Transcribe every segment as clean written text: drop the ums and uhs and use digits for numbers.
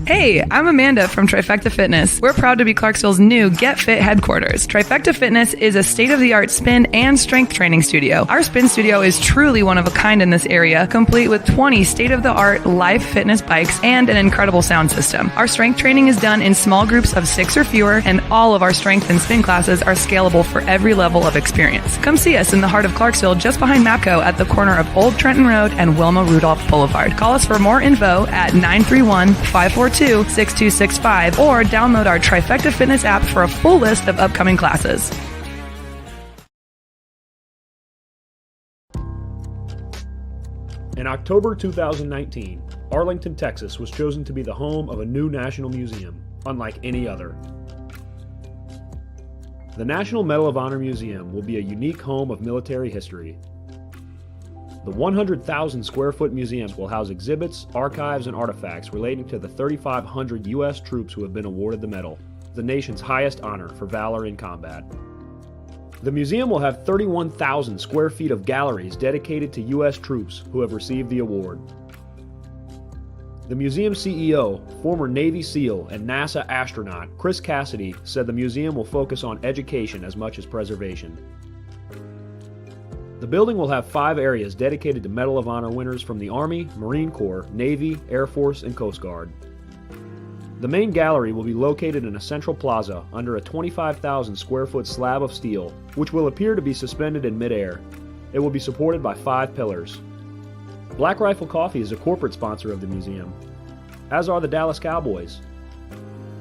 Hey, I'm Amanda from Trifecta Fitness. We're proud to be Clarksville's new Get Fit headquarters. Trifecta Fitness is a state-of-the-art spin and strength training studio. Our spin studio is truly one of a kind in this area, complete with 20 state-of-the-art live fitness bikes and an incredible sound system. Our strength training is done in small groups of 6 or fewer, and all of our strength and spin classes are scalable for every level of experience. Come see us in the heart of Clarksville, just behind MAPCO at the corner of Old Trenton Road and Wilma Rudolph Boulevard. Call us for more info at 931-542-6265 or download our Trifecta Fitness app for a full list of upcoming classes. In October 2019, Arlington, Texas was chosen to be the home of a new national museum, unlike any other. The National Medal of Honor Museum will be a unique home of military history. The 100,000 square foot museum will house exhibits, archives, and artifacts relating to the 3,500 U.S. troops who have been awarded the medal, the nation's highest honor for valor in combat. The museum will have 31,000 square feet of galleries dedicated to U.S. troops who have received the award. The museum CEO, former Navy SEAL and NASA astronaut Chris Cassidy, said the museum will focus on education as much as preservation. The building will have 5 areas dedicated to Medal of Honor winners from the Army, Marine Corps, Navy, Air Force, and Coast Guard. The main gallery will be located in a central plaza under a 25,000 square foot slab of steel, which will appear to be suspended in midair. It will be supported by 5 pillars. Black Rifle Coffee is a corporate sponsor of the museum, as are the Dallas Cowboys.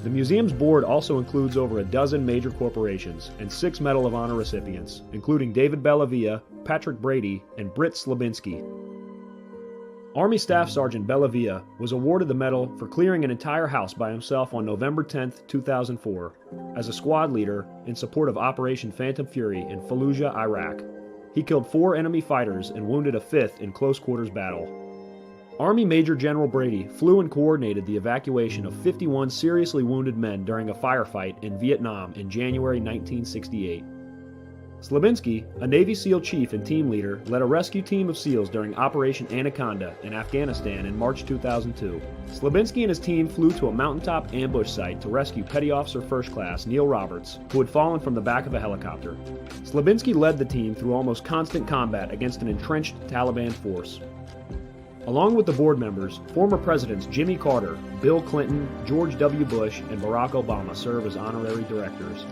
The museum's board also includes over a dozen major corporations and 6 Medal of Honor recipients, including David Bellavia, Patrick Brady, and Britt Slabinski. Army Staff Sergeant Bellavia was awarded the medal for clearing an entire house by himself on November 10, 2004, as a squad leader in support of Operation Phantom Fury in Fallujah, Iraq. He killed 4 enemy fighters and wounded a 5th in close quarters battle. Army Major General Brady flew and coordinated the evacuation of 51 seriously wounded men during a firefight in Vietnam in January 1968. Slabinski, a Navy SEAL chief and team leader, led a rescue team of SEALs during Operation Anaconda in Afghanistan in March 2002. Slabinski and his team flew to a mountaintop ambush site to rescue Petty Officer First Class Neil Roberts, who had fallen from the back of a helicopter. Slabinski led the team through almost constant combat against an entrenched Taliban force. Along with the board members, former presidents Jimmy Carter, Bill Clinton, George W. Bush, and Barack Obama serve as honorary directors.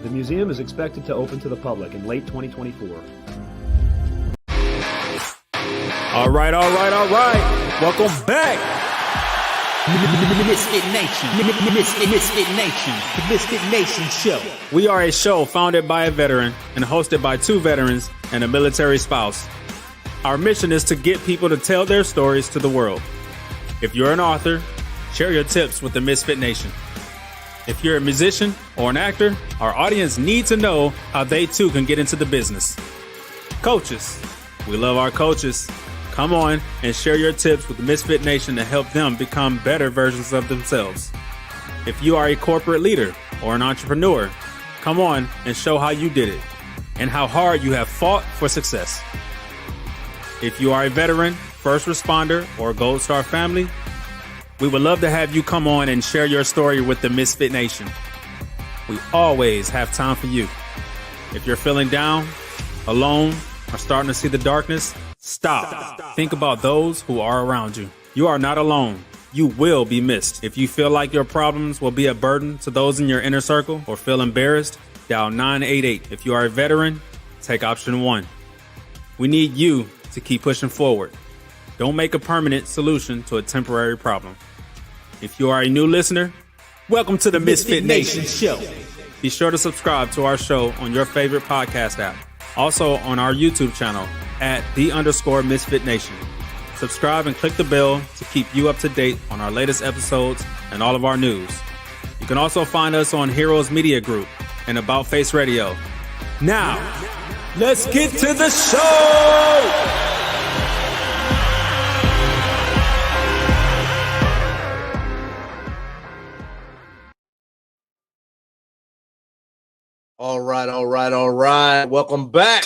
The museum is expected to open to the public in late 2024. All right. Welcome back. Misfit Nation, the Misfit Nation Show. We are a show founded by a veteran and hosted by 2 veterans and a military spouse. Our mission is to get people to tell their stories to the world. If you're an author, share your tips with the Misfit Nation. If you're a musician or an actor, our audience needs to know how they too can get into the business. Coaches, we love our coaches. Come on and share your tips with the Misfit Nation to help them become better versions of themselves. If you are a corporate leader or an entrepreneur, come on and show how you did it and how hard you have fought for success. If you are a veteran, first responder, or Gold Star family, we would love to have you come on and share your story with the Misfit Nation. We always have time for you. If you're feeling down, alone, or starting to see the darkness, stop. Think about those who are around you. You are not alone. You will be missed. If you feel like your problems will be a burden to those in your inner circle or feel embarrassed, dial 988. If you are a veteran, take option 1. We need you to keep pushing forward. Don't make a permanent solution to a temporary problem. If you are a new listener, welcome to the Misfit Nation Show. Be sure to subscribe to our show on your favorite podcast app. Also on our YouTube channel at @the_Misfit Nation. Subscribe and click the bell to keep you up to date on our latest episodes and all of our news. You can also find us on Heroes Media Group and About Face Radio. Now, let's get to the show! All right. Welcome back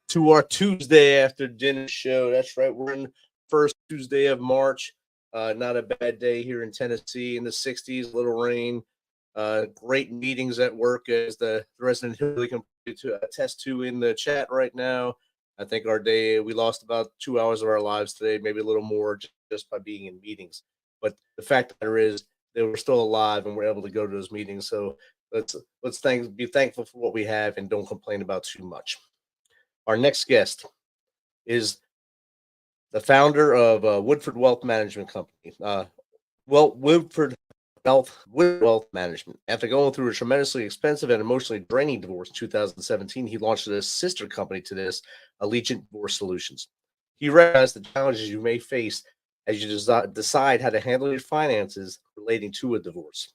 to our Tuesday after dinner show. That's right. We're in the first Tuesday of March. Not a bad day here in Tennessee in the 60s, little rain. Great meetings at work, as the resident Hillary can attest to in the chat right now. I think our day, we lost about 2 hours of our lives today, maybe a little more just by being in meetings. But the fact that there is, they were still alive and we're able to go to those meetings. So let's be thankful for what we have and don't complain about too much. Our next guest is the founder of Woodford Wealth Management Company. Woodford Wealth Management. After going through a tremendously expensive and emotionally draining divorce in 2017, he launched a sister company to this, Allegiant Divorce Solutions. He recognized the challenges you may face as you decide how to handle your finances relating to a divorce.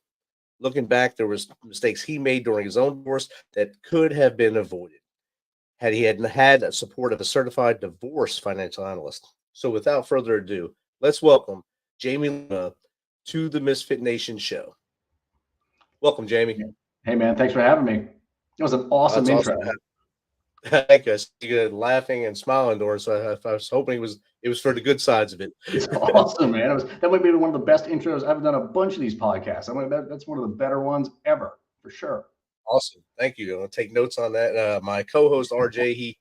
Looking back, there was mistakes he made during his own divorce that could have been avoided had he had support of a certified divorce financial analyst. So without further ado, let's welcome Jamie Lima to the MisFitNation Show. Welcome, Jamie. Hey, man. Thanks for having me. It was an awesome intro. Awesome. Thank you. I see you laughing and smiling, Doris. So I was hoping it was for the good sides of it. It's awesome, man. That might be one of the best intros. I've done a bunch of these podcasts. That's one of the better ones ever, for sure. Awesome. Thank you. I'll take notes on that. My co-host RJ, he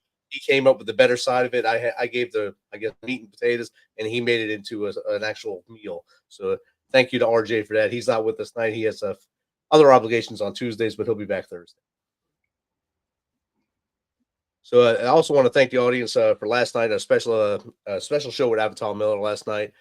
came up with the better side of it. I gave meat and potatoes, and he made it into an actual meal. So thank you to RJ for that. He's not with us tonight. He has other obligations on Tuesdays, but he'll be back Thursday. So I also want to thank the audience for last night, a special show with Avatar Miller last night.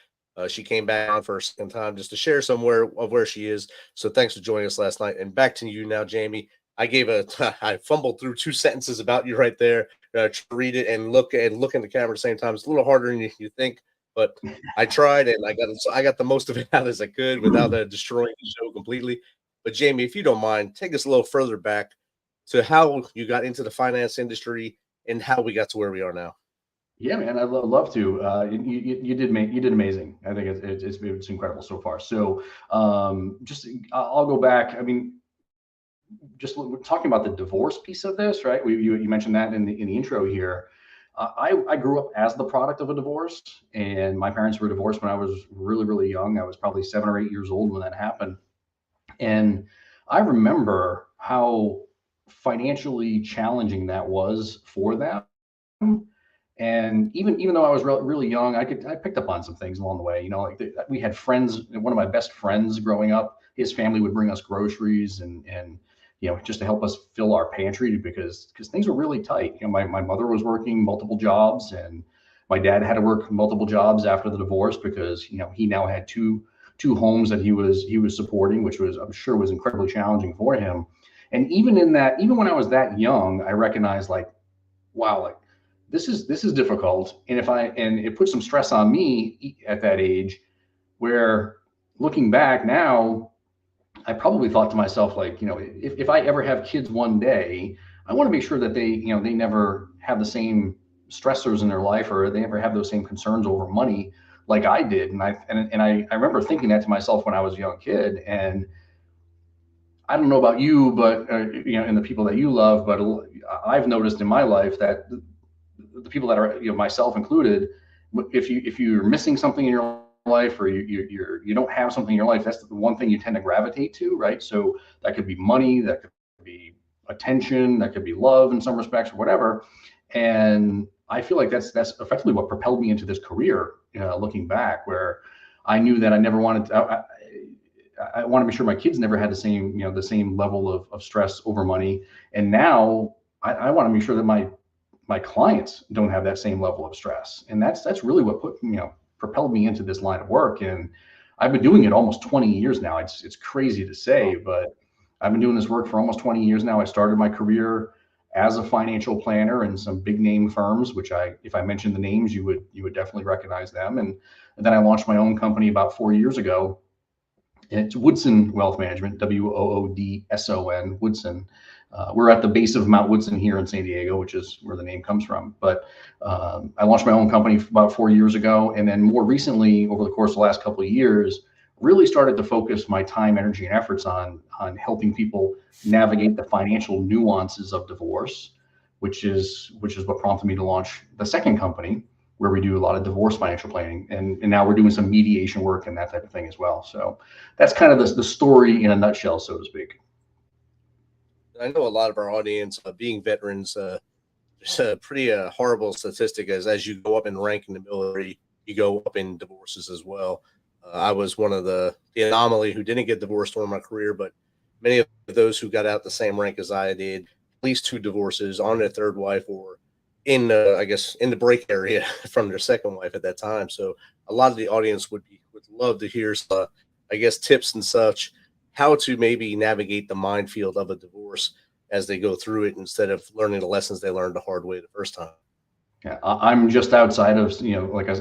She came back on for a second time just to share somewhere of where she is. So thanks for joining us last night. And back to you now, Jamie. I fumbled through 2 sentences about you right there. To read it and look in the camera at the same time. It's a little harder than you think, but I tried and I got the most of it out as I could without destroying the show completely. But Jamie, if you don't mind, take us a little further back to how you got into the finance industry and how we got to where we are now. Yeah, man, I'd love to. You did amazing. I think it's incredible so far. So I'll go back. I mean, just talking about the divorce piece of this, right? You mentioned that in the intro here. I grew up as the product of a divorce, and my parents were divorced when I was really, really young. I was probably 7 or 8 years old when that happened. And I remember how financially challenging that was for them. And even though I was really young, I picked up on some things along the way. You know, like we had friends. One of my best friends growing up, his family would bring us groceries and you know, just to help us fill our pantry because things were really tight. You know, my mother was working multiple jobs, and my dad had to work multiple jobs after the divorce because, you know, he now had two homes that he was supporting, which I'm sure was incredibly challenging for him. And even when I was that young, I recognized, like, wow, like this is difficult. And it put some stress on me at that age, where looking back now, I probably thought to myself, like, you know, if I ever have kids one day, I want to make sure that they never have the same stressors in their life, or they never have those same concerns over money like I did. And I remember thinking that to myself when I was a young kid. And I don't know about you, but you know, and the people that you love, but I've noticed in my life that the people that are, you know, myself included, if you're missing something in your life, or you don't have something in your life, that's the one thing you tend to gravitate to, right? So that could be money, that could be attention, that could be love in some respects, or whatever. And I feel like that's effectively what propelled me into this career, looking back, where I knew that I never wanted to, I want to make sure my kids never had the same level of stress over money. And now I want to make sure that my clients don't have that same level of stress. And that's really what propelled me into this line of work. And I've been doing it almost 20 years now. It's crazy to say, but I've been doing this work for almost 20 years now. I started my career as a financial planner in some big name firms, which if I mentioned the names, you would definitely recognize them. And then I launched my own company about 4 years ago. It's Woodson Wealth Management, Woodson, Woodson. We're at the base of Mount Woodson here in San Diego, which is where the name comes from. But I launched my own company about 4 years ago. And then more recently, over the course of the last couple of years, really started to focus my time, energy, and efforts on helping people navigate the financial nuances of divorce, which is what prompted me to launch the second company, where we do a lot of divorce financial planning, and now we're doing some mediation work and that type of thing as well. So that's kind of the story in a nutshell, so to speak. I know a lot of our audience, being veterans, it's a pretty horrible statistic as you go up in rank in the military, you go up in divorces as well. I was one of the anomaly who didn't get divorced during my career, but many of those who got out the same rank as I did, at least 2 divorces, on their third wife, or in I guess in the break area from their second wife at that time. So a lot of the audience would love to hear I guess tips and such, how to maybe navigate the minefield of a divorce as they go through it, instead of learning the lessons they learned the hard way the first time. Yeah, I'm just outside of,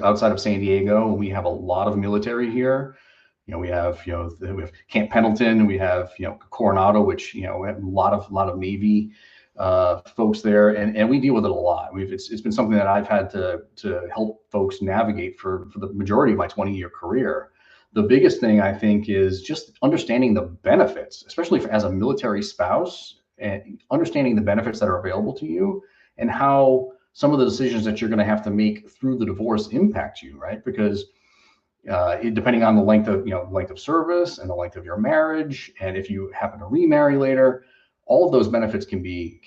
outside of San Diego. We have a lot of military here. We have Camp Pendleton, we have Coronado, which we have a lot of Navy folks there, and we deal with it a lot. It's been something that I've had to help folks navigate for the majority of my 20-year career. The biggest thing, I think, is just understanding the benefits, especially as a military spouse, and understanding the benefits that are available to you, and how some of the decisions that you're going to have to make through the divorce impact you, right? Because depending on the length of service and the length of your marriage, and if you happen to remarry later, all of those benefits can be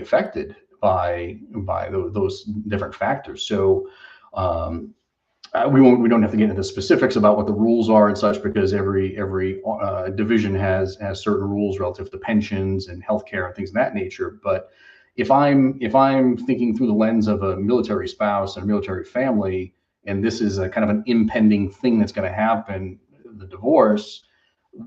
affected by those different factors. So we don't have to get into specifics about what the rules are and such, because every division has certain rules relative to pensions and healthcare and things of that nature. But if I'm thinking through the lens of a military spouse and a military family, and this is a kind of an impending thing that's going to happen, the divorce,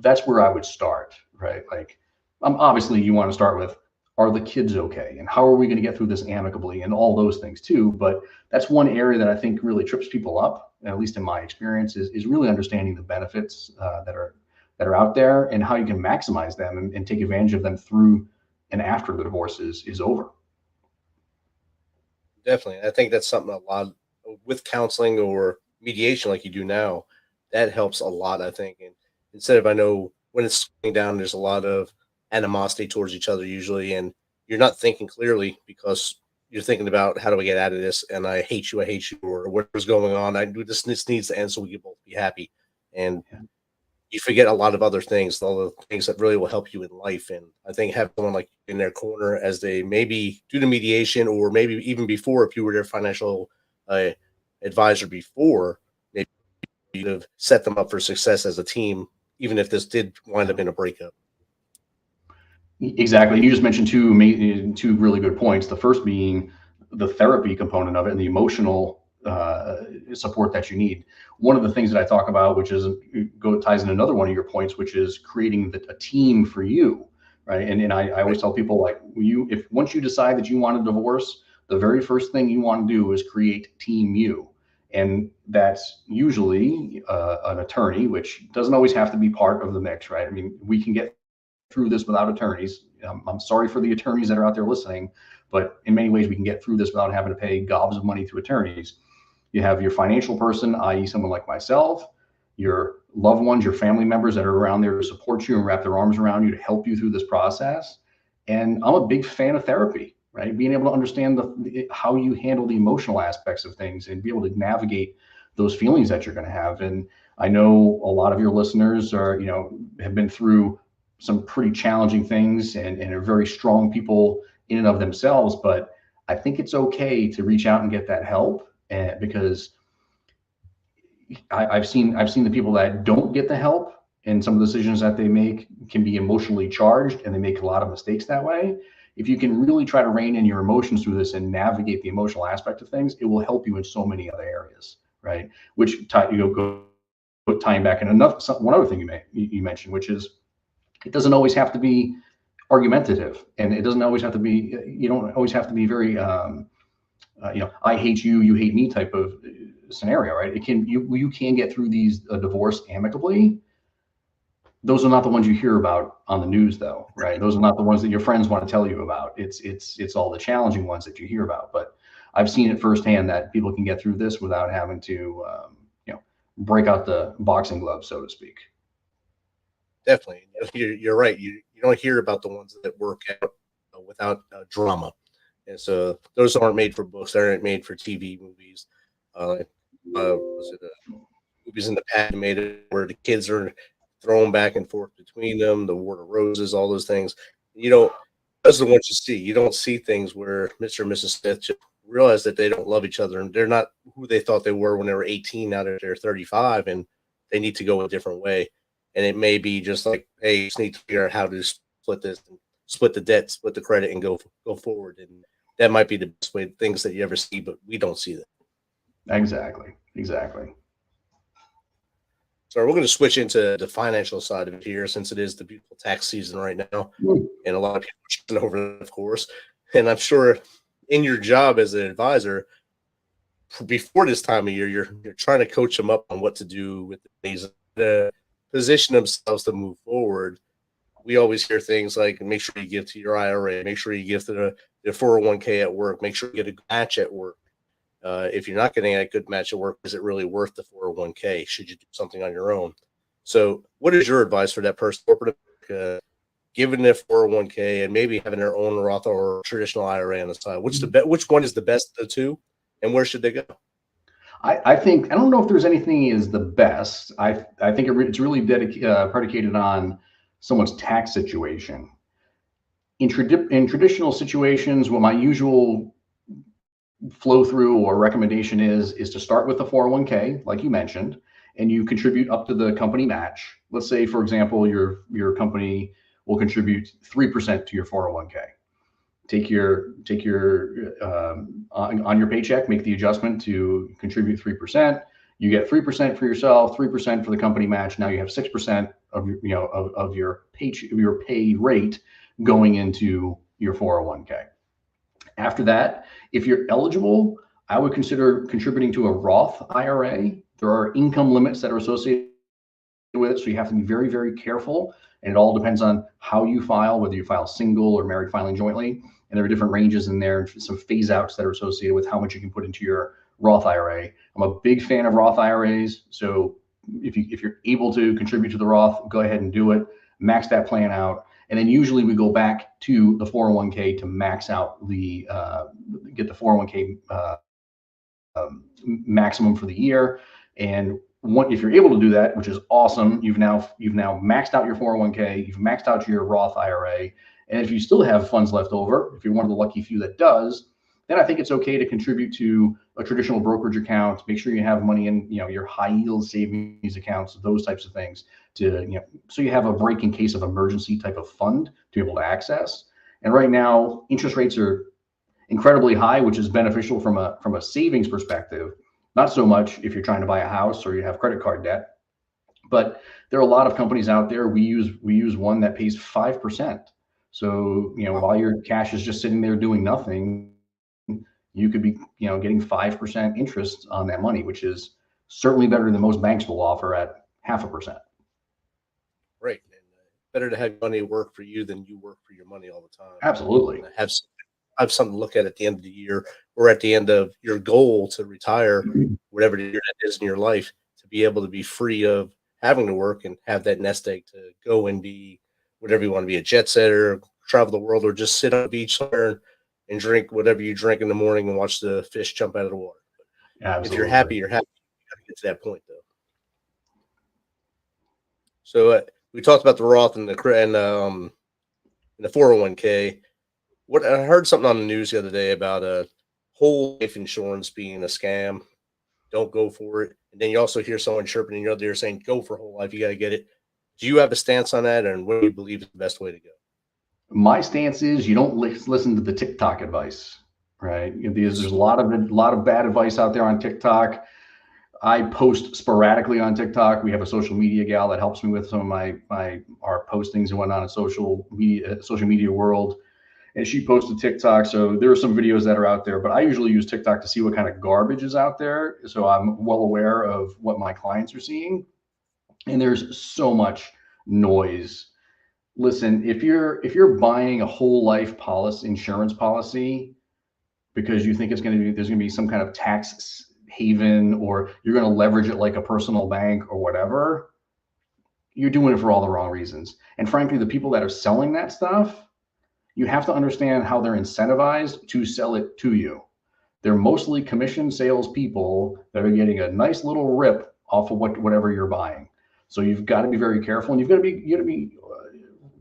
that's where I would start, right? Like, obviously you want to start with, are the kids okay? And how are we going to get through this amicably, and all those things too. But that's one area that I think really trips people up, at least in my experience, is really understanding the benefits that are out there, and how you can maximize them and take advantage of them through and after the divorce is over. Definitely. I think that's something a lot with counseling or mediation like you do now, that helps a lot, I think. And instead of, I know when it's going down, there's a lot of animosity towards each other usually, and you're not thinking clearly because you're thinking about, how do I get out of this? And I hate you, or whatever's going on. I do this needs to end so we can both be happy. And you forget a lot of other things, all the things that really will help you in life. And I think have someone like in their corner as they maybe do the mediation, or maybe even before, if you were their financial advisor before, maybe you'd have set them up for success as a team, even if this did wind up in a breakup. Exactly. You just mentioned two really good points. The first being the therapy component of it and the emotional support that you need. One of the things that I talk about, which ties in another one of your points, which is creating a team for you, right? And I always tell people, like, if once you decide that you want a divorce, the very first thing you want to do is create Team You. And that's usually an attorney, which doesn't always have to be part of the mix, right? I mean, we can get through this without attorneys. I'm sorry for the attorneys that are out there listening, but in many ways we can get through this without having to pay gobs of money to attorneys. You have your financial person, i.e. someone like myself, your loved ones, your family members that are around there to support you and wrap their arms around you to help you through this process. And I'm a big fan of therapy, right? Being able to understand how you handle the emotional aspects of things and be able to navigate those feelings that you're going to have. And I know a lot of your listeners have been through some pretty challenging things and are very strong people in and of themselves, but I think it's okay to reach out and get that help, because I've seen the people that don't get the help, and some of the decisions that they make can be emotionally charged, and they make a lot of mistakes that way. If you can really try to rein in your emotions through this and navigate the emotional aspect of things, it will help you in so many other areas, right? Which tying back in one other thing you mentioned, which is, it doesn't always have to be argumentative, and it doesn't always have to be, you don't always have to be very, I hate you, you hate me type of scenario, right? You can get through these divorce amicably. Those are not the ones you hear about on the news, though, right? Those are not the ones that your friends want to tell you about. It's all the challenging ones that you hear about. But I've seen it firsthand that people can get through this without having to, break out the boxing gloves, so to speak. Definitely. You're right. You don't hear about the ones that work out without drama. And so those aren't made for books. They aren't made for TV movies. Was it movies in the past made it where the kids are thrown back and forth between them, the War of Roses, all those things. You don't, those are the ones you see. You don't see things where Mr. and Mrs. Smith just realize that they don't love each other and they're not who they thought they were when they were 18. Now that they're 35 and they need to go a different way. And it may be just like, hey, you just need to figure out how to split this, split the debt, split the credit, and go forward. And that might be the best way, things that you ever see, but we don't see that. Exactly. So we're going to switch into the financial side of it here, since it is the beautiful tax season right now, and a lot of people are shifting over, of course. And I'm sure in your job as an advisor, before this time of year, you're trying to coach them up on what to do with these, position themselves to move forward. We always hear things like, make sure you give to your IRA, make sure you give to the 401k at work, make sure you get a match at work. If you're not getting a good match at work, is it really worth the 401k? Should you do something on your own? So what is your advice for that person, corporate, giving their 401k and maybe having their own Roth or traditional IRA on the side? Which one is the best of the two, and where should they go? I think, I don't know if there's anything is the best. I think it's really predicated on someone's tax situation. In traditional situations, what my usual flow through or recommendation is to start with the 401k, like you mentioned, and you contribute up to the company match. Let's say, for example, your company will contribute 3% to your 401k. Take your on your paycheck, make the adjustment to contribute 3%. You get 3% for yourself, 3% for the company match. Now you have 6% of your pay rate going into your 401k. After that, if you're eligible, I would consider contributing to a Roth IRA. There are income limits that are associated with it, so you have to be very, very careful. And it all depends on how you file, whether you file single or married filing jointly. And there are different ranges in there, some phase outs that are associated with how much you can put into your Roth IRA. I'm a big fan of Roth IRAs. So if you're able to contribute to the Roth, go ahead and do it. Max that plan out. And then usually we go back to the 401k to max out get the 401k maximum for the year. And if you're able to do that, which is awesome, you've now maxed out your 401k, you've maxed out your Roth IRA. And if you still have funds left over, if you're one of the lucky few that does, then I think it's okay to contribute to a traditional brokerage account. Make sure you have money in, your high yield savings accounts, those types of things, to, so you have a break in case of emergency type of fund to be able to access. And right now, interest rates are incredibly high, which is beneficial from a savings perspective. Not so much if you're trying to buy a house or you have credit card debt. But there are a lot of companies out there. We use one that pays 5%. So, while your cash is just sitting there doing nothing, you could be, getting 5% interest on that money, which is certainly better than most banks will offer at 0.5%. Right. And better to have money work for you than you work for your money all the time. Absolutely. Have something to look at the end of the year or at the end of your goal to retire, whatever the year that is in your life, to be able to be free of having to work and have that nest egg to go and be whatever you want to be, a jet setter, travel the world, or just sit on the beach somewhere and drink whatever you drink in the morning and watch the fish jump out of the water. Absolutely. If you're happy, you're happy. You got to get to that point, though. So we talked about the Roth and the 401k. I heard something on the news the other day about whole life insurance being a scam. Don't go for it. And then you also hear someone chirping in your ear saying, "Go for whole life. You got to get it." Do you have a stance on that, and what do you believe is the best way to go? My stance is you don't listen to the TikTok advice, right? There's a lot of bad advice out there on TikTok. I post sporadically on TikTok. We have a social media gal that helps me with some of our postings and whatnot in social media world. And she posted TikTok. So there are some videos that are out there, but I usually use TikTok to see what kind of garbage is out there. So I'm well aware of what my clients are seeing. And there's so much noise. Listen, if you're buying a whole life insurance policy because you think there's going to be some kind of tax haven, or you're going to leverage it like a personal bank or whatever, you're doing it for all the wrong reasons. And frankly, the people that are selling that stuff, you have to understand how they're incentivized to sell it to you. They're mostly commission sales people that are getting a nice little rip off of whatever you're buying. So you've got to be very careful, and you got to be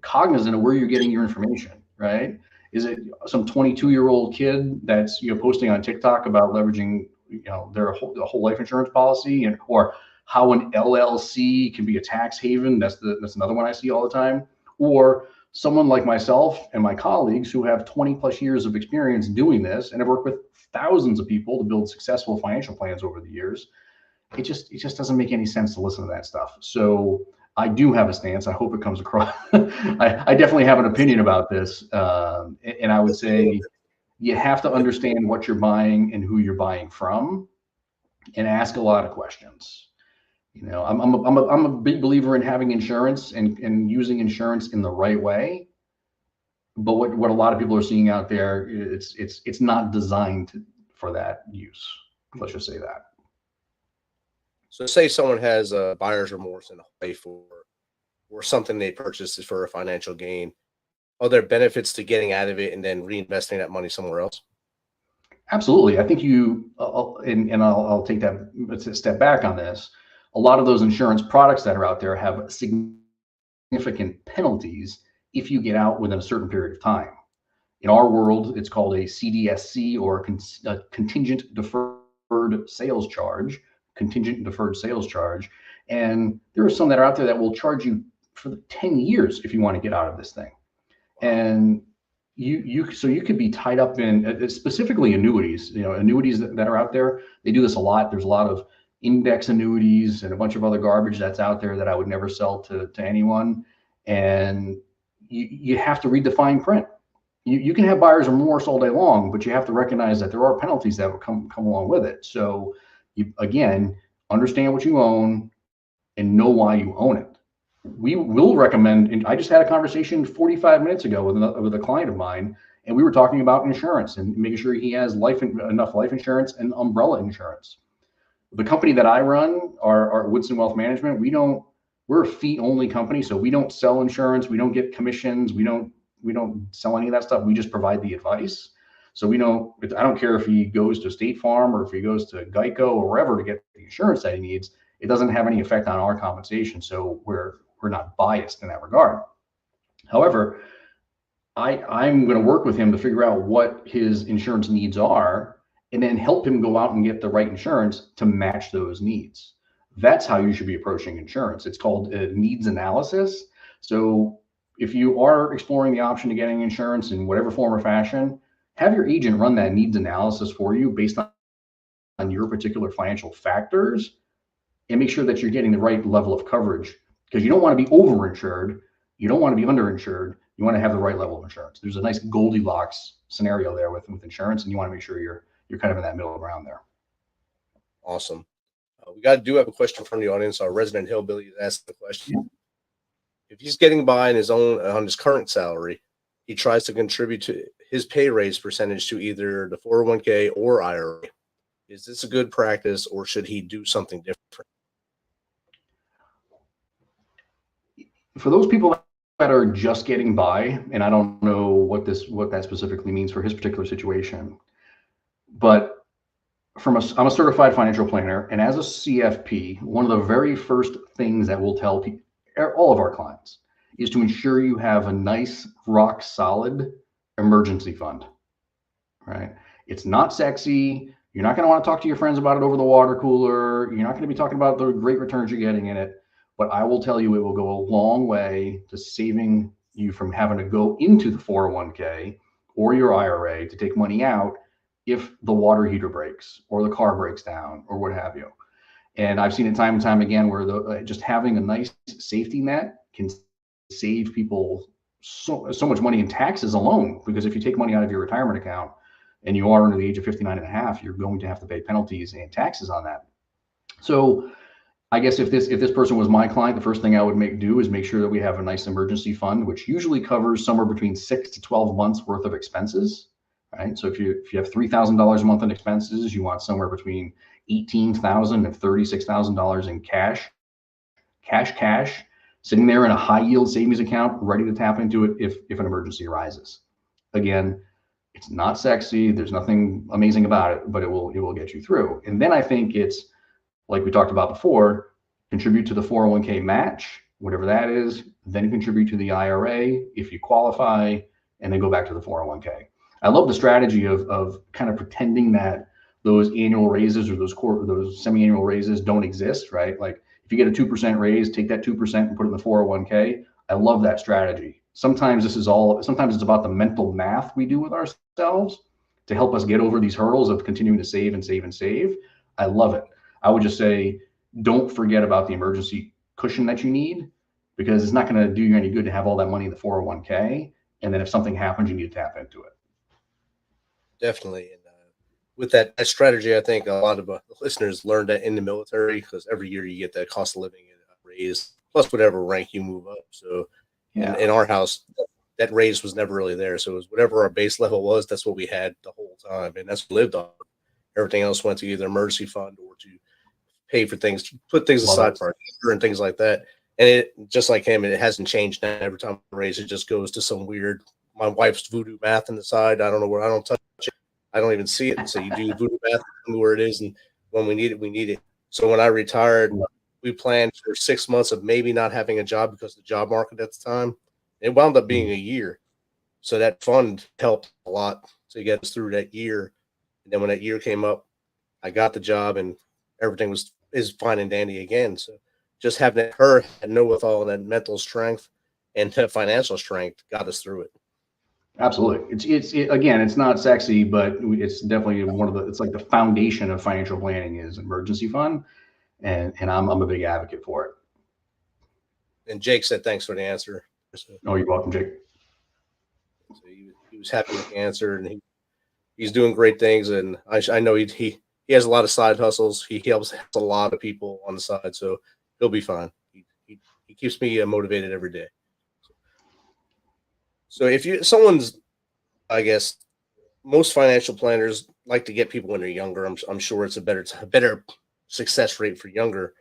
cognizant of where you're getting your information, right? Is it some 22-year-old kid that's posting on TikTok about leveraging their whole life insurance policy, or how an LLC can be a tax haven? That's another one I see all the time. Or someone like myself and my colleagues who have 20 plus years of experience doing this and have worked with thousands of people to build successful financial plans over the years. It just doesn't make any sense to listen to that stuff. So I do have a stance. I hope it comes across. I definitely have an opinion about this. And I would say you have to understand what you're buying and who you're buying from, and ask a lot of questions. I'm a big believer in having insurance and using insurance in the right way. But what a lot of people are seeing out there, it's not designed for that use. Let's just say that. So say someone has a buyer's remorse in a life, or something they purchased for a financial gain. Are there benefits to getting out of it and then reinvesting that money somewhere else? Absolutely. I think I'll take that a step back on this. A lot of those insurance products that are out there have significant penalties if you get out within a certain period of time. In our world, it's called a CDSC, or a contingent deferred sales charge. And there are some that are out there that will charge you for 10 years if you want to get out of this thing. And you could be tied up in specifically annuities. Annuities that are out there, they do this a lot. There's a lot of index annuities and a bunch of other garbage that's out there that I would never sell to anyone. And you have to read the fine print. You can have buyer's remorse all day long, but you have to recognize that there are penalties that will come along with it. So you, again, understand what you own and know why you own it. We will recommend, and I just had a conversation 45 minutes ago with a client of mine, and we were talking about insurance and making sure he has enough life insurance and umbrella insurance. The company that I run, our Woodson Wealth Management, we're a fee-only company, so we don't sell insurance, we don't get commissions, we don't sell any of that stuff. We just provide the advice. So I don't care if he goes to State Farm or if he goes to Geico or wherever to get the insurance that he needs. It doesn't have any effect on our compensation, so we're not biased in that regard. However, I'm going to work with him to figure out what his insurance needs are, and then help him go out and get the right insurance to match those needs. That's how you should be approaching insurance. It's called a needs analysis. So if you are exploring the option of getting insurance in whatever form or fashion, have your agent run that needs analysis for you based on your particular financial factors, and make sure that you're getting the right level of coverage, because you don't want to be overinsured. You don't want to be underinsured. You want to have the right level of insurance. There's a nice Goldilocks scenario there with insurance, and you want to make sure you're kind of in that middle ground there. Awesome. We do have a question from the audience. Our resident hillbilly asked the question. If he's getting by on his current salary, he tries to contribute to his pay raise percentage to either the 401k or IRA. Is this a good practice, or should he do something different? For those people that are just getting by, and I don't know what that specifically means for his particular situation, but I'm a certified financial planner, and as a CFP, one of the very first things that we'll tell all of our clients is to ensure you have a nice, rock solid emergency fund, right? It's not sexy. You're not going to want to talk to your friends about it over the water cooler. You're not going to be talking about the great returns you're getting in it. But I will tell you, it will go a long way to saving you from having to go into the 401k or your IRA to take money out if the water heater breaks or the car breaks down or what have you. And I've seen it time and time again where just having a nice safety net can save people so much money in taxes alone. Because if you take money out of your retirement account and you are under the age of 59 and a half, you're going to have to pay penalties and taxes on that. So I guess if this person was my client, the first thing I would do is make sure that we have a nice emergency fund, which usually covers somewhere between 6 to 12 months worth of expenses. Right. So if you have $3,000 a month in expenses, you want somewhere between $18,000 and $36,000 in cash, sitting there in a high yield savings account, ready to tap into it if an emergency arises. Again, it's not sexy. There's nothing amazing about it, but it will get you through. And then I think it's like we talked about before, contribute to the 401k match, whatever that is, then contribute to the IRA if you qualify, and then go back to the 401k. I love the strategy of kind of pretending that those annual raises or those semi-annual raises don't exist, right? Like if you get a 2% raise, take that 2% and put it in the 401k. I love that strategy. Sometimes it's about the mental math we do with ourselves to help us get over these hurdles of continuing to save and save and save. I love it. I would just say, don't forget about the emergency cushion that you need, because it's not going to do you any good to have all that money in the 401k. And then if something happens, you need to tap into it. Definitely. And with that strategy, I think a lot of listeners learned that in the military, because every year you get that cost of living raise plus whatever rank you move up. So in our house, that raise was never really there. So it was whatever our base level was, that's what we had the whole time. And that's what we lived on. Everything else went to either emergency fund or to pay for things, put things aside for our future and things like that. And it, just like him, it hasn't changed now. Every time I raise it, just goes to some weird, my wife's voodoo math on the side. I don't know where, I don't touch it. I don't even see it. So you do voodoo math, where it is. And when we need it, we need it. So when I retired, we planned for 6 months of maybe not having a job because of the job market at the time. It wound up being a year. So that fund helped a lot to get us through that year. And then when that year came up, I got the job and everything is fine and dandy again. So just having her know with all that mental strength and financial strength got us through it. Absolutely. Again, it's not sexy, but it's definitely it's like the foundation of financial planning is emergency fund. And I'm a big advocate for it. And Jake said, thanks for the answer. Oh, you're welcome, Jake. So he was happy with the answer, and he's doing great things. And I know he has a lot of side hustles. He helps a lot of people on the side, so he'll be fine. He keeps me motivated every day. So someone's, I guess, most financial planners like to get people when they're younger. I'm sure it's a better success rate for younger.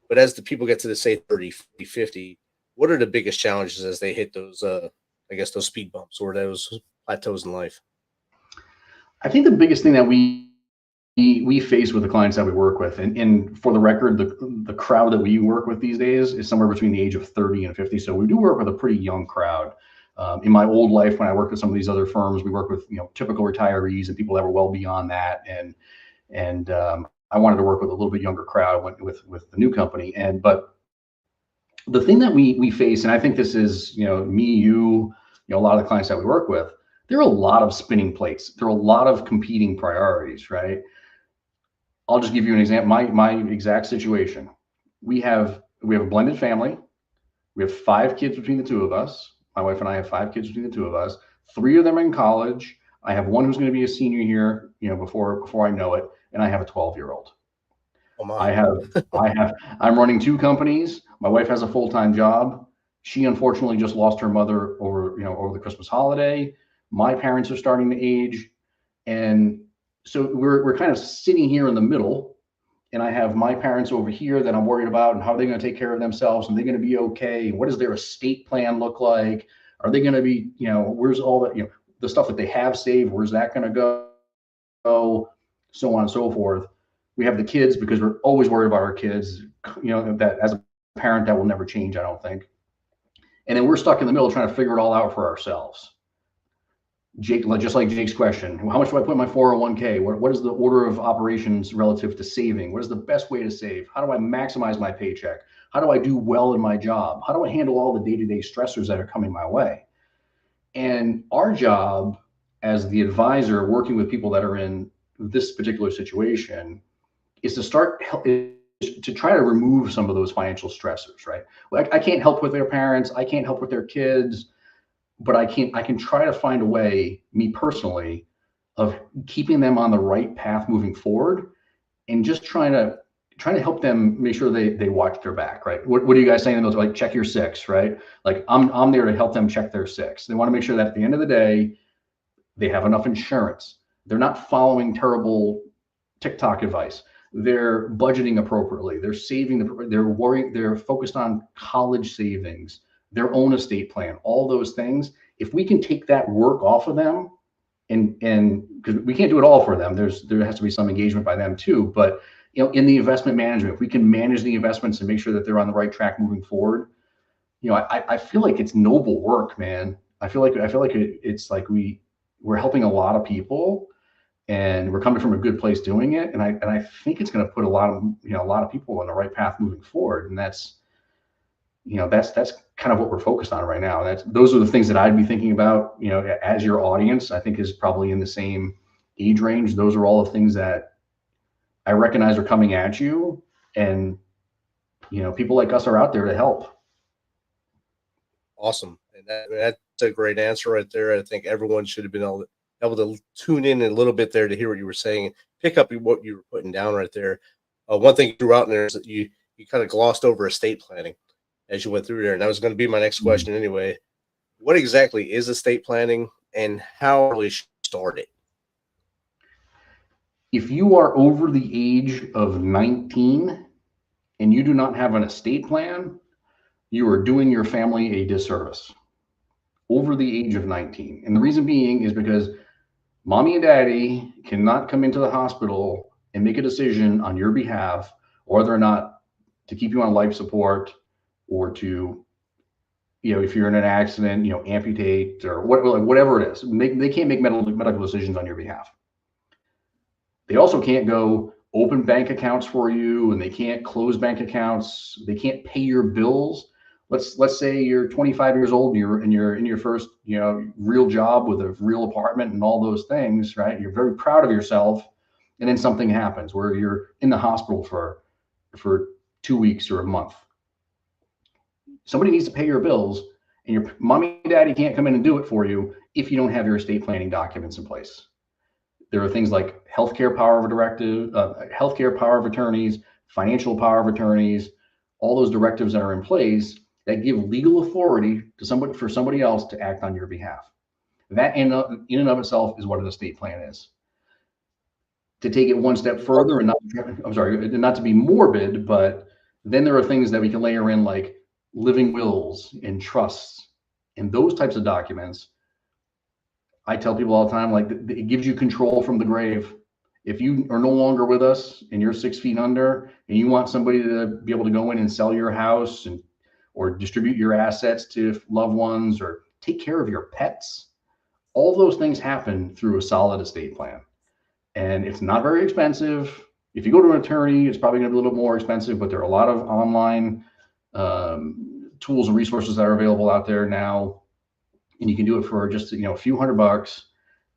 But as the people get to the, say, 30, 40, 50, what are the biggest challenges as they hit those, those speed bumps or those plateaus in life? I think the biggest thing that we face with the clients that we work with, and for the record, the crowd that we work with these days is somewhere between the age of 30 and 50. So we do work with a pretty young crowd. In my old life, when I worked with some of these other firms, we worked with typical retirees and people that were well beyond that. And I wanted to work with a little bit younger crowd with the new company. But the thing that we face, and I think this is me, you, a lot of the clients that we work with, there are a lot of spinning plates. There are a lot of competing priorities, right? I'll just give you an example. My exact situation. We have a blended family. We have 5 kids between the two of us. My wife and I have 5 kids between the two of us. 3 of them are in college. I have one who's going to be a senior here, before I know it, and I have a 12-year-old. Oh my. I'm running 2 companies. My wife has a full-time job. She unfortunately just lost her mother over the Christmas holiday. My parents are starting to age, and so we're kind of sitting here in the middle. And I have my parents over here that I'm worried about, and how are they going to take care of themselves, and they're going to be okay? What does their estate plan look like? Are they going to be, where's all that, the stuff that they have saved, where's that going to go? So on and so forth. We have the kids, because we're always worried about our kids, that as a parent, that will never change, I don't think. And then we're stuck in the middle trying to figure it all out for ourselves. Jake, just like Jake's question, how much do I put in my 401k? What is the order of operations relative to saving? What is the best way to save? How do I maximize my paycheck? How do I do well in my job? How do I handle all the day-to-day stressors that are coming my way? And our job as the advisor working with people that are in this particular situation is to try to remove some of those financial stressors, right? I can't help with their parents. I can't help with their kids. But I can try to find a way, me personally, of keeping them on the right path moving forward, and just trying to help them make sure they watch their back, right? What are you guys saying? Those like, check your 6, right? Like I'm there to help them check their 6. They want to make sure that at the end of the day, they have enough insurance. They're not following terrible TikTok advice. they're budgeting appropriately, they're saving, they're focused on college savings, their own estate plan, all those things. If we can take that work off of them, and because we can't do it all for them, there has to be some engagement by them too. But in the investment management, if we can manage the investments and make sure that they're on the right track moving forward, I feel like it's noble work, man. I feel like it's like we're helping a lot of people, and we're coming from a good place doing it. And I think it's going to put a lot of people on the right path moving forward. And that's kind of what we're focused on right now. Those are the things that I'd be thinking about, as your audience, I think is probably in the same age range. Those are all the things that I recognize are coming at you. And, people like us are out there to help. Awesome. And that's a great answer right there. I think everyone should have been able to tune in a little bit there to hear what you were saying, pick up what you were putting down right there. One thing you threw out in there is that you kind of glossed over estate planning as you went through there. And that was going to be my next question anyway. What exactly is estate planning, and how early should you start it? If you are over the age of 19 and you do not have an estate plan, you are doing your family a disservice. Over the age of 19. And the reason being is because mommy and daddy cannot come into the hospital and make a decision on your behalf whether or not to keep you on life support, or to, if you're in an accident, amputate, or whatever it is. They can't make medical decisions on your behalf. They also can't go open bank accounts for you, and they can't close bank accounts. They can't pay your bills. Let's say you're 25 years old and you're in your first, real job with a real apartment and all those things, right? You're very proud of yourself. And then something happens where you're in the hospital for 2 weeks or a month. Somebody needs to pay your bills, and your mommy and daddy can't come in and do it for you if you don't have your estate planning documents in place. There are things like healthcare power of attorneys, financial power of attorneys, all those directives that are in place that give legal authority to for somebody else to act on your behalf. That in and of itself is what an estate plan is. To take it one step further, and not to be morbid, but then there are things that we can layer in, like living wills and trusts and those types of documents. I tell people all the time, like, it gives you control from the grave. If you are no longer with us and you're 6 feet under, and you want somebody to be able to go in and sell your house or distribute your assets to loved ones or take care of your pets, all those things happen through a solid estate plan. And it's not very expensive. If you go to an attorney, it's probably going to be a little more expensive, but there are a lot of online tools and resources that are available out there now. And you can do it for just, a few $100,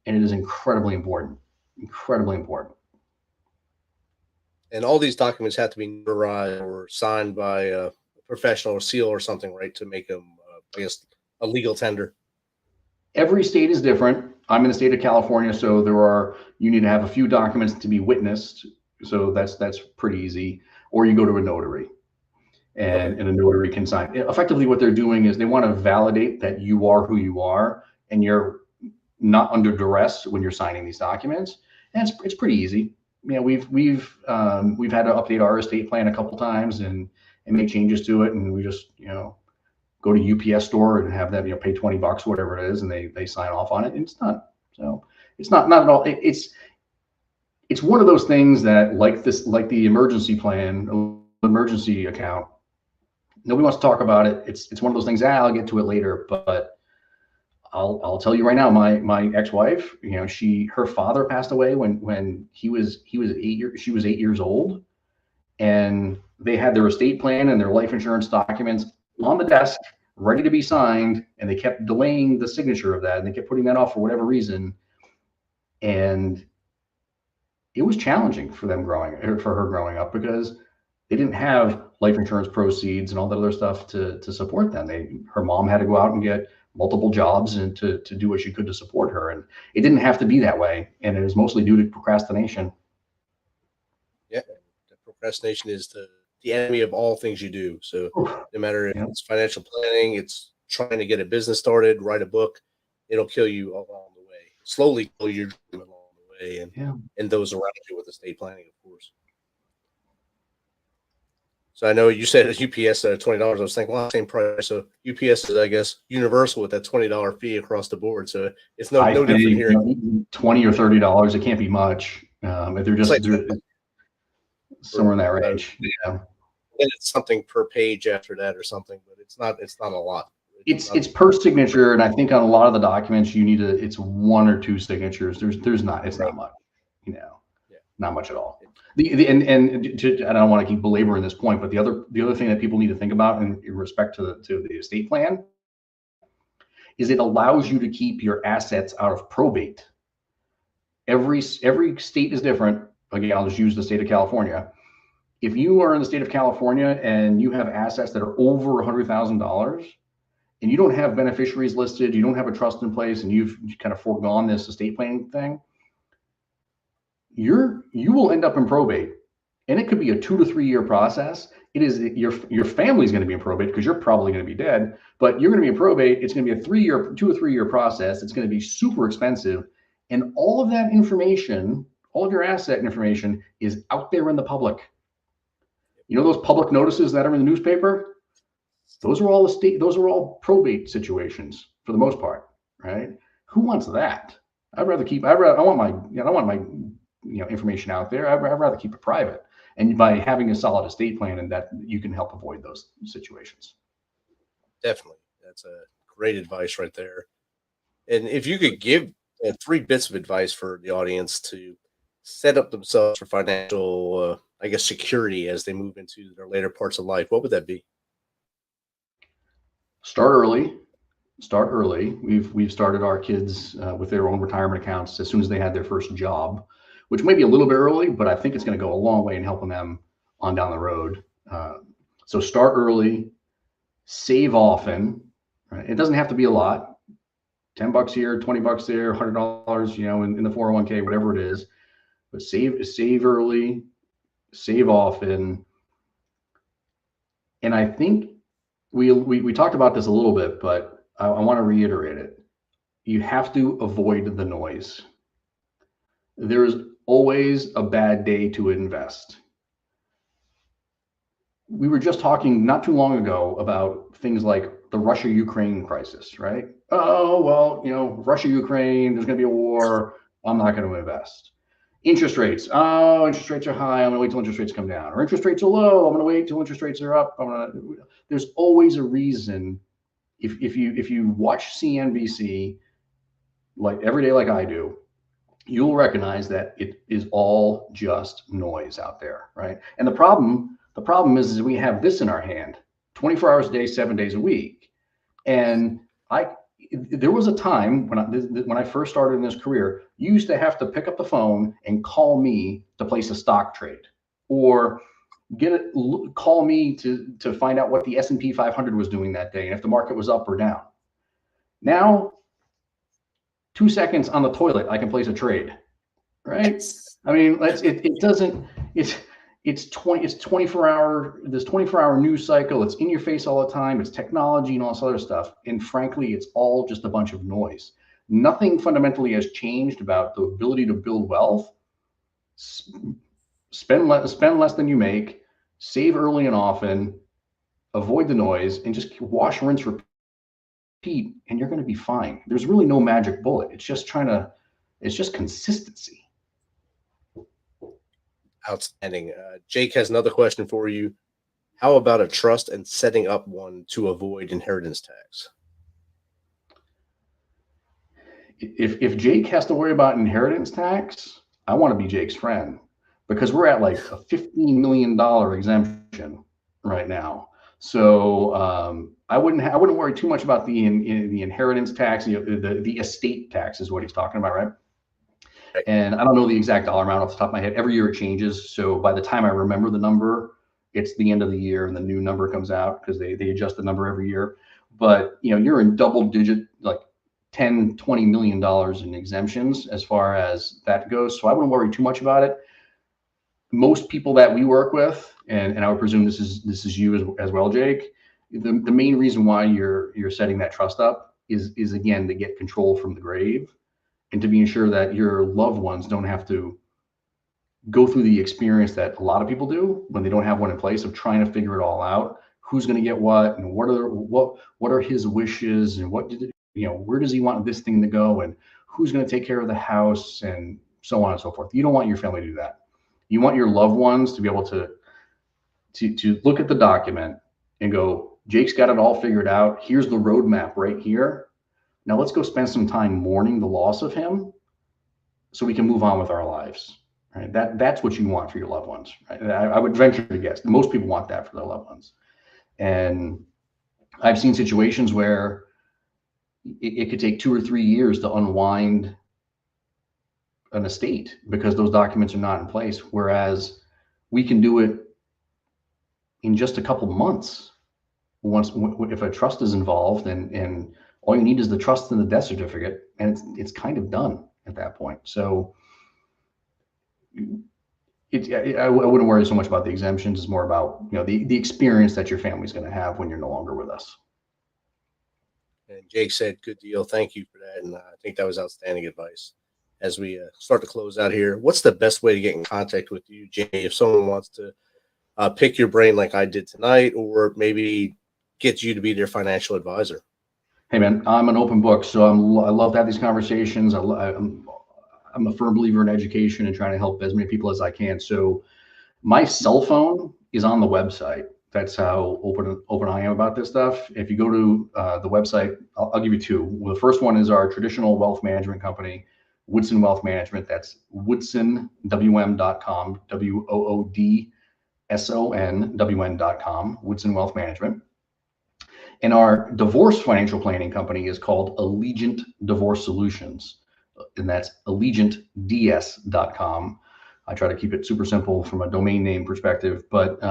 and it is incredibly important. Incredibly important. And all these documents have to be notarized or signed by a professional or seal or something, right, to make them, a legal tender. Every state is different. I'm in the state of California, so you need to have a few documents to be witnessed. So that's pretty easy. Or you go to a notary, and a notary can sign. Effectively, what they're doing is they want to validate that you are who you are, and you're not under duress when you're signing these documents. And it's pretty easy. We've had to update our estate plan a couple times and make changes to it, and we just go to UPS store and have them pay $20, whatever it is, and they sign off on it, and it's done. So it's not at all. It's one of those things that, like the emergency plan, emergency account, nobody wants to talk about it. It's one of those things. I'll get to it later, but I'll tell you right now, my ex-wife, her father passed away when she was 8 years old, and they had their estate plan and their life insurance documents on the desk, ready to be signed, and they kept delaying the signature of that, and they kept putting that off for whatever reason. And it was challenging for her growing up, because they didn't have life insurance proceeds and all that other stuff to support them. Her mom had to go out and get multiple jobs and to do what she could to support her. And it didn't have to be that way. And it was mostly due to procrastination. Yeah. Procrastination is the enemy of all things you do. So no matter if it's financial planning, it's trying to get a business started, write a book, it'll kill you along the way. Slowly kill your dream along the way, and those around you with estate planning, of course. So I know you said at UPS at $20. I was thinking, well, same price. So UPS is, I guess, universal with that $20 fee across the board. So it's no different here. $20 or $30. It can't be much. If they're just somewhere in that range. Yeah. And it's something per page after that or something, but it's not a lot. It's per signature, and I think on a lot of the documents you need it's 1 or 2 signatures. It's not much, not much at all. And I don't want to keep belaboring this point, but the other thing that people need to think about in respect to the estate plan is it allows you to keep your assets out of probate. Every state is different. Again, I'll just use the state of California. If you are in the state of California and you have assets that are over $100,000 and you don't have beneficiaries listed, you don't have a trust in place, and you've kind of foregone this estate planning thing, you will end up in probate, and it could be a 2 to 3 year process. It is your family's going to be in probate because you're probably going to be dead, but you're going to be in probate. It's going to be a 2 or 3 year process. It's going to be super expensive, and all of that information, all of your asset information, is out there in the public. You know those public notices that are in the newspaper? Those are all probate situations for the most part, right? Who wants that? I want my information out there. I'd rather keep it private. And by having a solid estate plan, and that you can help avoid those situations. Definitely. That's a great advice right there. And if you could give 3 bits of advice for the audience to set up themselves for financial, security as they move into their later parts of life, what would that be? Start early. We've started our kids with their own retirement accounts as soon as they had their first job, which may be a little bit early, but I think it's going to go a long way in helping them on down the road. So start early, save often. Right? It doesn't have to be a lot. $10 here, $20 there, $100, in the 401k, whatever it is. But save early, save often. And I think we talked about this a little bit, but I want to reiterate it. You have to avoid the noise. There's always a bad day to invest. We were just talking not too long ago about things like the Russia-Ukraine crisis, right? Oh, well, Russia-Ukraine, there's going to be a war. I'm not going to invest. Interest rates. Oh, interest rates are high. I'm going to wait till interest rates come down. Or interest rates are low. I'm going to wait till interest rates are up. There's always a reason. If you watch CNBC like every day, like I do, you'll recognize that it is all just noise out there, right? And the problem is we have this in our hand, 24 hours a day, 7 days a week. And there was a time when I first started in this career, you used to have to pick up the phone and call me to place a stock trade, or call me to find out what the S&P 500 was doing that day and if the market was up or down. Now, 2 seconds on the toilet, I can place a trade, right? I mean, it's 24 hour, this 24-hour news cycle. It's in your face all the time. It's technology and all this other stuff. And frankly, it's all just a bunch of noise. Nothing fundamentally has changed about the ability to build wealth. Spend less than you make, save early and often, avoid the noise, and just wash, rinse, repeat, and you're going to be fine. There's really no magic bullet. It's just consistency. Outstanding. Jake has another question for you. How about a trust and setting up one to avoid inheritance tax? If Jake has to worry about inheritance tax, I want to be Jake's friend, because we're at like a $15 million exemption right now. So I wouldn't worry too much about the inheritance tax. The estate tax is what he's talking about, right? And I don't know the exact dollar amount off the top of my head. Every year it changes. So by the time I remember the number, it's the end of the year and the new number comes out, because they adjust the number every year. But you're in double digit, like $10, $20 million in exemptions as far as that goes. So I wouldn't worry too much about it. Most people that we work with, and I would presume this is you as well, Jake, the main reason why you're setting that trust up is again to get control from the grave, and to be sure that your loved ones don't have to go through the experience that a lot of people do when they don't have one in place of trying to figure it all out. Who's going to get what, and what are his wishes, and where does he want this thing to go, and who's going to take care of the house, and so on and so forth. You don't want your family to do that. You want your loved ones to be able to look at the document and go, Jake's got it all figured out. Here's the roadmap right here. Now let's go spend some time mourning the loss of him so we can move on with our lives. Right? That's what you want for your loved ones. Right? I would venture to guess most people want that for their loved ones. And I've seen situations where it could take 2 or 3 years to unwind an estate because those documents are not in place. Whereas we can do it in just a couple months if a trust is involved, and all you need is the trust and the death certificate, and it's kind of done at that point. So I wouldn't worry so much about the exemptions. It's more about the experience that your family's going to have when you're no longer with us. And Jake said, good deal. Thank you for that. And I think that was outstanding advice. As we start to close out here, what's the best way to get in contact with you, Jamie, if someone wants to pick your brain like I did tonight, or maybe get you to be their financial advisor? Hey, man, I'm an open book. So I love to have these conversations. I'm a firm believer in education and trying to help as many people as I can. So my cell phone is on the website. That's how open I am about this stuff. If you go to the website, I'll give you two. Well, the first one is our traditional wealth management company, Woodson Wealth Management. That's woodsonwm.com, WOODSONWN.com, Woodson Wealth Management. And our divorce financial planning company is called Allegiant Divorce Solutions, and that's AllegiantDS.com. I try to keep it super simple from a domain name perspective, but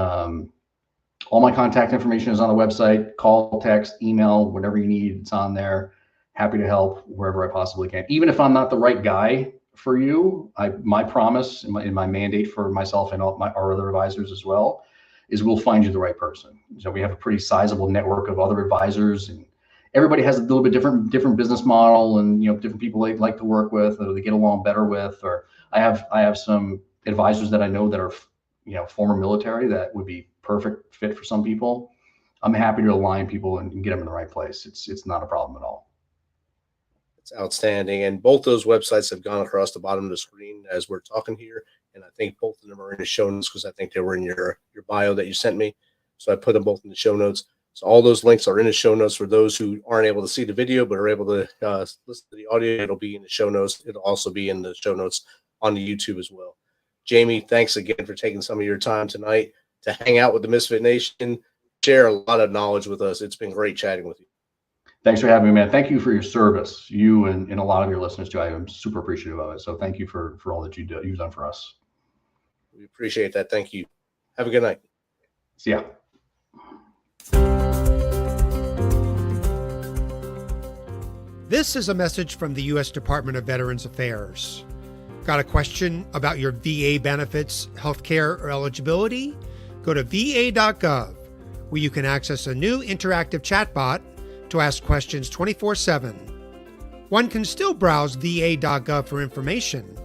all my contact information is on the website. Call, text, email, whatever you need, it's on there. Happy to help wherever I possibly can. Even if I'm not the right guy for you, my promise and my mandate for myself and our other advisors as well is we'll find you the right person. So we have a pretty sizable network of other advisors, and everybody has a little bit different business model, and different people they like to work with, or they get along better with. Or I have some advisors that I know that are former military that would be perfect fit for some people. I'm happy to align people and get them in the right place. It's not a problem at all. It's outstanding. And both those websites have gone across the bottom of the screen as we're talking here. And I think both of them are in the show notes because I think they were in your bio that you sent me. So I put them both in the show notes. So all those links are in the show notes for those who aren't able to see the video but are able to listen to the audio. It'll be in the show notes. It'll also be in the show notes on the YouTube as well. Jamie, thanks again for taking some of your time tonight to hang out with the Misfit Nation, share a lot of knowledge with us. It's been great chatting with you. Thanks for having me, man. Thank you for your service, you and a lot of your listeners too. I am super appreciative of it. So thank you for all that you've done for us. We appreciate that. Thank you. Have a good night. See ya. This is a message from the U.S. Department of Veterans Affairs. Got a question about your VA benefits, healthcare, or eligibility? Go to va.gov, where you can access a new interactive chatbot to ask questions 24/7. One can still browse va.gov for information,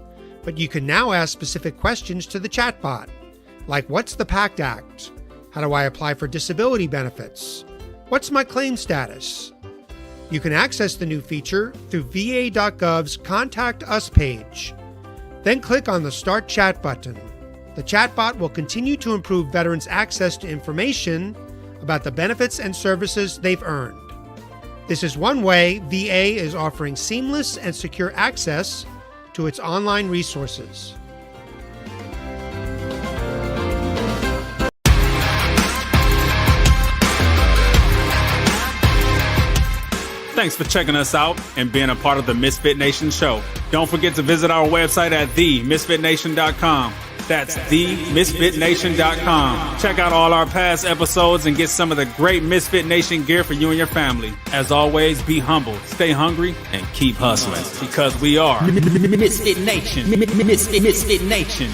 but you can now ask specific questions to the chatbot, like what's the PACT Act? How do I apply for disability benefits? What's my claim status? You can access the new feature through va.gov's Contact Us page. Then click on the Start Chat button. The chatbot will continue to improve veterans' access to information about the benefits and services they've earned. This is one way VA is offering seamless and secure access to its online resources. Thanks for checking us out and being a part of the Misfit Nation Show. Don't forget to visit our website at themisfitnation.com. That's themisfitnation.com. Check out all our past episodes and get some of the great Misfit Nation gear for you and your family. As always, be humble, stay hungry, and keep hustling because we are Misfit Nation. Misfit Nation.